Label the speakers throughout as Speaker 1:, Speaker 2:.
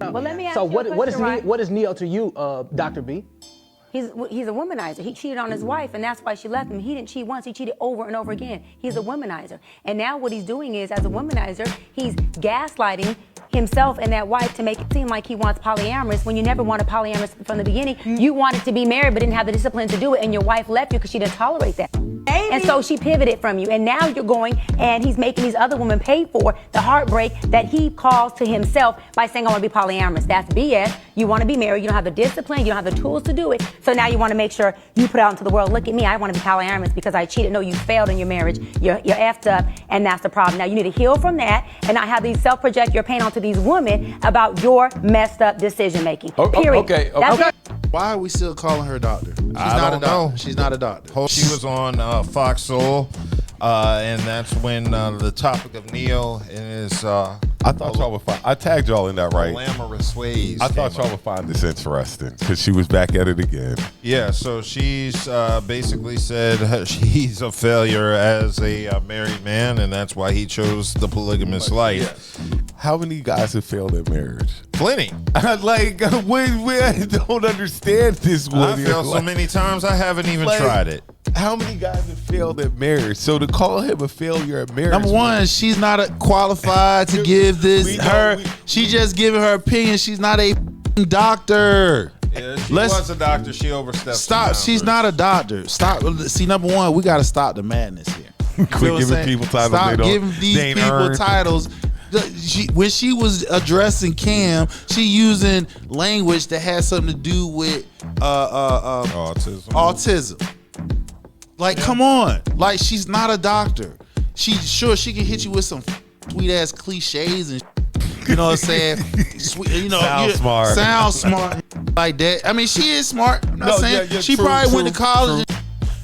Speaker 1: now.
Speaker 2: Well, let me ask
Speaker 1: so
Speaker 2: you a
Speaker 1: what is
Speaker 2: question, right?
Speaker 1: what is Neo to you, Dr. B?
Speaker 2: He's a womanizer. He cheated on his wife, and that's why she left him. He didn't cheat once. He cheated over and over again. He's a womanizer. And now what he's doing is, as a womanizer, he's gaslighting himself and that wife to make it seem like he wants polyamorous when you never wanted polyamorous from the beginning. You wanted to be married but didn't have the discipline to do it, and your wife left you because she didn't tolerate that. Maybe. And so she pivoted from you, and now you're going and he's making these other women pay for the heartbreak that he caused to himself by saying, I want to be polyamorous. That's BS. You want to be married, you don't have the discipline, you don't have the tools to do it. So now you want to make sure you put out into the world, look at me, I want to be polyamorous because I cheated. No, you failed in your marriage. You're effed up, and that's the problem. Now you need to heal from that and not have these self-project your pain onto these women about your messed up decision making. Period.
Speaker 3: Okay.
Speaker 4: Why are we still calling her doctor? She's
Speaker 3: I
Speaker 4: not
Speaker 3: don't
Speaker 4: a doctor.
Speaker 3: know.
Speaker 4: She's not a doctor.
Speaker 3: She was on Fox Soul, and that's when the topic of Neo and his
Speaker 5: I thought y'all would find. I tagged y'all in that, right?
Speaker 3: Polyamorous ways.
Speaker 5: I thought y'all would find this interesting because she was back at it again.
Speaker 3: Yeah, so she's basically said she's a failure as a married man, and that's why he chose the polygamous life.
Speaker 5: How many guys have failed at marriage?
Speaker 3: Plenty.
Speaker 5: Like, I don't understand this one.
Speaker 3: I failed so many times I haven't even tried it.
Speaker 5: How many guys have failed at marriage? So to call him a failure at marriage.
Speaker 4: Number one, she's not qualified to give this. She's just giving her opinion. She's not a
Speaker 3: doctor. Yeah, she was a doctor. She overstepped.
Speaker 4: Stop. She's not a doctor. Stop. See, number one, we got to stop the madness here.
Speaker 5: Quit giving people titles.
Speaker 4: Stop giving these people titles. When she was addressing Cam, she using language that has something to do with autism. Like, come on. Like, she's not a doctor. She can hit you with some sweet ass cliches and you know what I'm saying? Sweet, sound smart like that. I mean, she is smart. I'm not saying she probably went to college.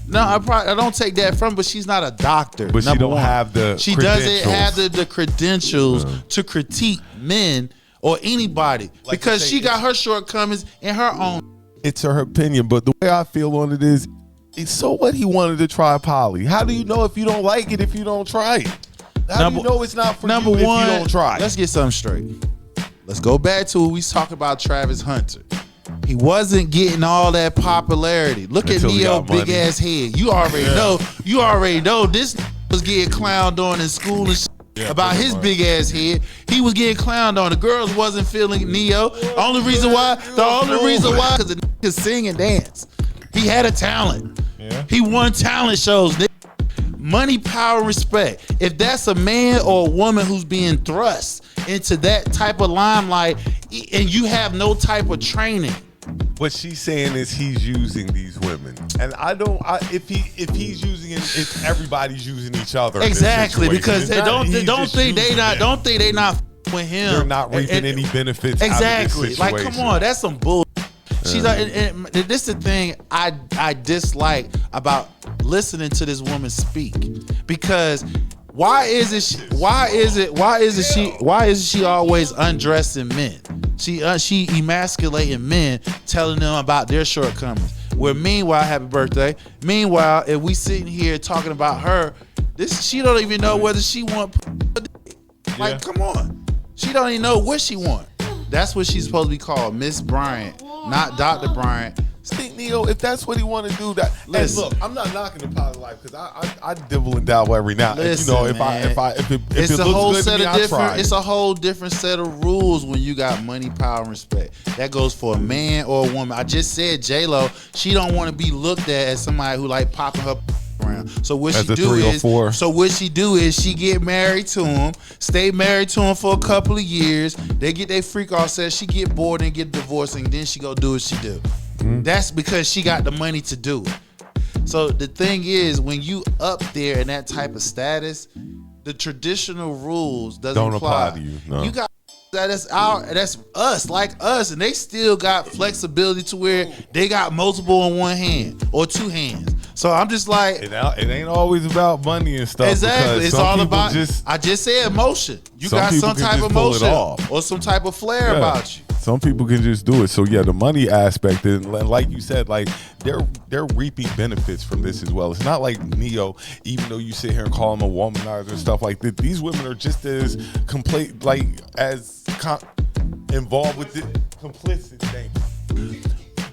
Speaker 4: No, I don't take that from, but she's not a doctor.
Speaker 5: But she don't have the.
Speaker 4: She doesn't have the credentials to critique men or anybody because she got her shortcomings in her own.
Speaker 5: It's her opinion, but the way I feel on it is, so what? He wanted to try poly. How do you know if you don't like it if you don't try it? How do you know it's not for you if you don't try?
Speaker 4: Let's get something straight. Let's go back to what we talk about Travis Hunter. He wasn't getting all that popularity. Look at Neo big ass head. You already know. You already know this was getting clowned on in school and about his big ass head. He was getting clowned on. The girls wasn't feeling Neo. The only reason why, because the nigga sing and dance. He had a talent. He won talent shows. Money, power, respect. If that's a man or a woman who's being thrust into that type of limelight and you have no type of training.
Speaker 5: What she's saying is he's using these women, and if he's using it, if everybody's using each other.
Speaker 4: Exactly, because they don't think they not with him.
Speaker 5: They're not reaping any benefits.
Speaker 4: Exactly.
Speaker 5: Out of this
Speaker 4: like, come on, that's some bull. She's like, and this is the thing I dislike about listening to this woman speak, because why isn't she always undressing men? She emasculating men, telling them about their shortcomings. Where meanwhile, happy birthday. Meanwhile, if we sitting here talking about her, she don't even know whether she want. Like, come on, she don't even know what she want. That's what she's supposed to be called, Miss Bryant, not Dr. Bryant.
Speaker 5: Think, Neo, if that's what he want to do, that. Listen, look, I'm not knocking the poly life because I dibble and dabble every now.
Speaker 4: Listen,
Speaker 5: if
Speaker 4: it's
Speaker 5: it
Speaker 4: a
Speaker 5: looks
Speaker 4: whole
Speaker 5: good
Speaker 4: set
Speaker 5: to me,
Speaker 4: of different. It's a whole different set of rules when you got money, power, and respect. That goes for a man or a woman. I just said J-Lo. She don't want to be looked at as somebody who like popping her around. So what she do is she get married to him, stay married to him for a couple of years. They get their freak off set. She get bored and get divorced, and then she go do what she do. That's because she got the money to do it. So the thing is, when you up there in that type of status, the traditional rules don't apply
Speaker 5: to you. No.
Speaker 4: You got that's us, like us, and they still got flexibility to where they got multiple in one hand or two hands. So I'm just like,
Speaker 5: it ain't always about money and stuff.
Speaker 4: Exactly, it's all about. I just said emotion. You got some type of emotion or some type of flair about you.
Speaker 5: Some people can just do it. So yeah, the money aspect, and like you said, like they're reaping benefits from this as well. It's not like Neo, even though you sit here and call him a womanizer and stuff like that. These women are just as involved with it, complicit. Thank you.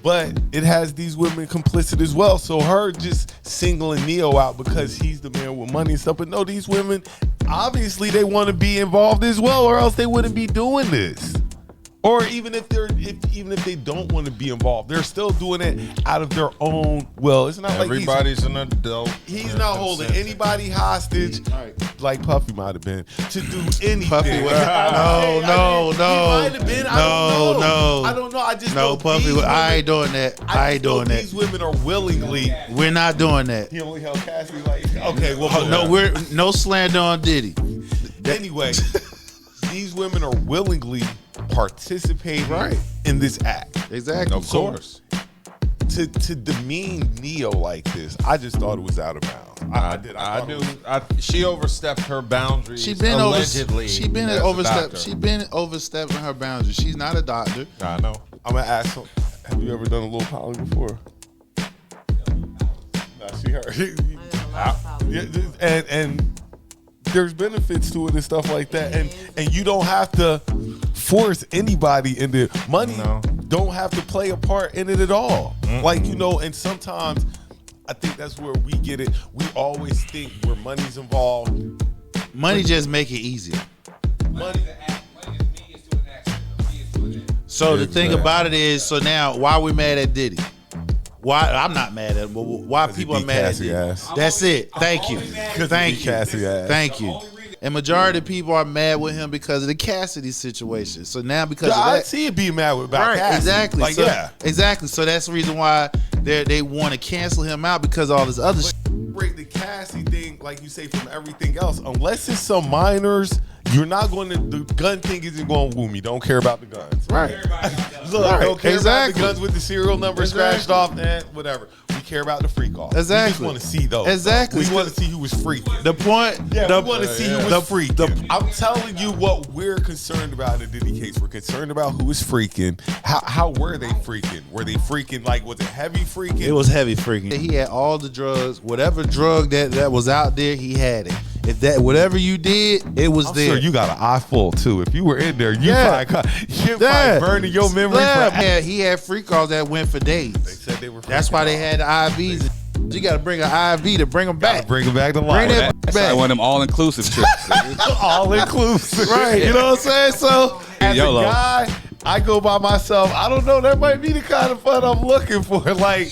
Speaker 5: But it has these women complicit as well. So her just singling Neo out because he's the man with money and stuff. But no, these women, obviously they want to be involved as well, or else they wouldn't be doing this. Or even if they don't want to be involved, they're still doing it out of their own will. It's not
Speaker 3: Everybody's an adult.
Speaker 5: He's not holding anybody hostage, like Puffy might have been, to do anything.
Speaker 4: Puffy, no.
Speaker 5: He might have been. I don't know. I just know
Speaker 4: Puffy. I ain't doing that. I ain't doing that.
Speaker 5: These women are willingly.
Speaker 4: We're not doing that.
Speaker 5: He only held Cassie like. Okay, well,
Speaker 4: no, we're no slander on Diddy.
Speaker 5: Anyway, these women are willingly participating in this act.
Speaker 4: Exactly.
Speaker 3: Of course.
Speaker 5: To demean Neo like this, I just thought it was out of bounds. I
Speaker 3: knew she overstepped her boundaries.
Speaker 4: She been
Speaker 3: allegedly.
Speaker 4: She been overstepping her boundaries. She's not a doctor.
Speaker 5: I know. I'm gonna ask her. Have you ever done a little poly before? Nah, she heard. And there's benefits to it and stuff like that, and you don't have to force anybody into money.
Speaker 3: No.
Speaker 5: Don't have to play a part in it at all. Like, you know, and sometimes I think that's where we get it. We always think where money's involved.
Speaker 4: Money just make it easier.
Speaker 5: Money.
Speaker 4: So the thing about it is, so now why we mad at Diddy? Why I'm not mad at him, but why people are mad at Diddy? That's it. Thank you. Thank you. Thank you. And majority of people are mad with him because of the Cassidy situation. So now because of that,
Speaker 5: I see it be mad about Cassidy.
Speaker 4: Exactly.
Speaker 5: Like,
Speaker 4: so,
Speaker 5: yeah.
Speaker 4: Exactly. So that's the reason why they want to cancel him out because of all this other shit.
Speaker 5: Break the Cassie thing, like you say, from everything else. Unless it's some minors, you're not going to. The gun thing isn't going to woo me. Don't care about the guns.
Speaker 4: Right.
Speaker 5: Look, don't care about the guns with the serial number scratched off and whatever. We care about the freak off.
Speaker 4: Exactly.
Speaker 5: We just want to see those.
Speaker 4: Exactly.
Speaker 5: We want to see who was freaking.
Speaker 4: The point.
Speaker 5: Yeah, we want to see who was freaking. I'm telling you what we're concerned about in the Diddy case. We're concerned about who was freaking. How were they freaking? Were they freaking, like, was it heavy freaking?
Speaker 4: It was heavy freaking. He had all the drugs. Whatever drug that was out there, he had it. If that whatever you did, it was there.
Speaker 5: Sure, you got an eye full too. If you were in there, you're probably burning your memory.
Speaker 4: Yeah, he had free calls that went for days.
Speaker 5: They said they were.
Speaker 4: That's why they had the IVs. You got to bring an IV to bring them back.
Speaker 5: Bring them back to life.
Speaker 4: Bring that
Speaker 6: That's
Speaker 4: back.
Speaker 6: one of them all-inclusive trips.
Speaker 5: All inclusive,
Speaker 4: Right? You know what I'm saying? So
Speaker 5: as
Speaker 6: YOLO.
Speaker 5: a guy, I go by myself. I don't know. That might be the kind of fun I'm looking for. Like,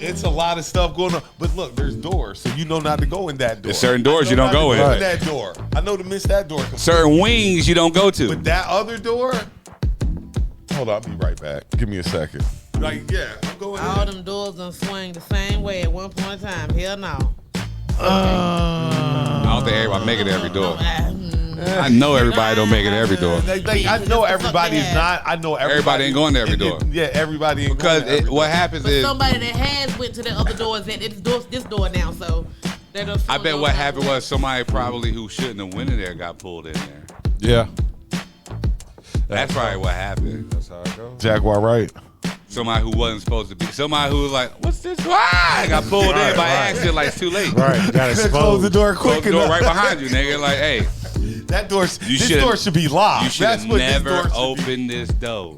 Speaker 5: it's a lot of stuff going on. But look, there's doors, so you know not to go in that door.
Speaker 6: There's certain doors you don't go in.
Speaker 5: Right. That door. I know to miss that door.
Speaker 6: Certain wings you don't go to.
Speaker 5: But that other door. Hold on, I'll be right back. Give me a second. Like, yeah, I'm going
Speaker 7: All
Speaker 5: in.
Speaker 7: them doors done swing the same way at one point in time. Hell no.
Speaker 6: I don't think everybody make it to every door. I know everybody don't make it to every door.
Speaker 5: I know everybody is not. I know
Speaker 6: Everybody ain't going to every door.
Speaker 5: Yeah, everybody ain't
Speaker 6: Because
Speaker 5: going to every door.
Speaker 6: what happens
Speaker 7: But
Speaker 6: is,
Speaker 7: somebody that has went to the other doors at this door now, so they're done
Speaker 6: I bet what happened was somebody probably who shouldn't have went in there got pulled in there.
Speaker 5: Yeah.
Speaker 6: That's probably what happened.
Speaker 3: That's how it goes.
Speaker 5: Jaguar, right?
Speaker 6: Somebody who wasn't supposed to be. Somebody who was like, "What's this?" Ah, got pulled in by accident. Like it's too late.
Speaker 4: right, you gotta
Speaker 5: Close the door
Speaker 6: Close
Speaker 5: quick
Speaker 6: the door
Speaker 5: enough.
Speaker 6: right behind you, nigga. Like, hey,
Speaker 5: That door. This
Speaker 6: should've-
Speaker 5: door should be locked.
Speaker 6: you should
Speaker 5: That's
Speaker 6: have
Speaker 5: what
Speaker 6: never
Speaker 5: this door should be.
Speaker 6: opened this door.